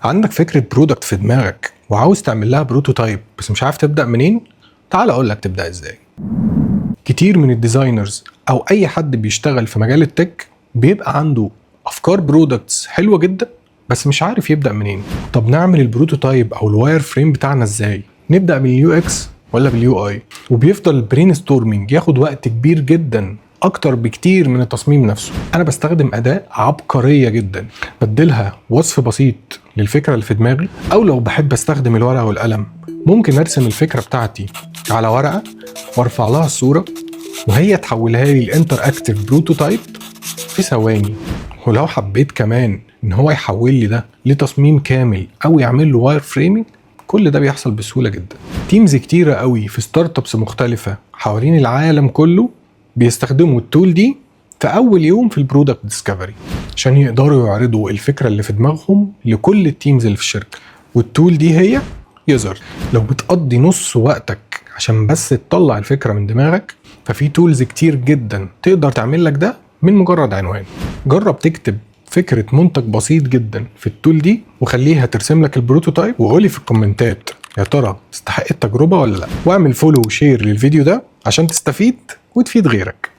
عندك فكرة برودكت في دماغك وعاوز تعمل لها بروتوتايب بس مش عارف تبدأ منين؟ تعال اقول لك تبدأ ازاي. كتير من الديزاينرز او اي حد بيشتغل في مجال التك بيبقى عنده افكار برودكتس حلوة جدا بس مش عارف يبدأ منين. طب نعمل البروتوتايب او الواير فريم بتاعنا ازاي؟ نبدأ باليو اكس ولا باليو اي؟ وبيفضل البرين ستورمينج ياخد وقت كبير جدا اكتر بكتير من التصميم نفسه. انا بستخدم اداة عبقرية جدا بديلها وصف بسيط للفكرة اللي في دماغي، او لو بحب استخدم الورقة والقلم ممكن ارسم الفكرة بتاعتي على ورقة وارفع لها الصورة وهي تحولها لي الانتر اكتيف بروتوتايب في ثواني. ولو حبيت كمان ان هو يحول لي ده لتصميم كامل او يعمل له واير فريمينج، كل ده بيحصل بسهولة جدا. تيمز كتيرة قوي في ستارت ابس مختلفة حوالين العالم كله بيستخدموا التول دي في اول يوم في البرودكت ديسكفري عشان يقدروا يعرضوا الفكرة اللي في دماغهم لكل التيمز اللي في الشركة. والتول دي هي يوزر. لو بتقضي نص وقتك عشان بس تطلع الفكرة من دماغك، ففي تولز كتير جدا تقدر تعمل لك ده من مجرد عنوان. جرب تكتب فكرة منتج بسيط جدا في التول دي وخليها ترسم لك البروتوتايب وقولي في الكومنتات يا ترى تستحق التجربة ولا لا. واعمل فولو وشير للفيديو ده عشان تستفيد وتفيد غيرك.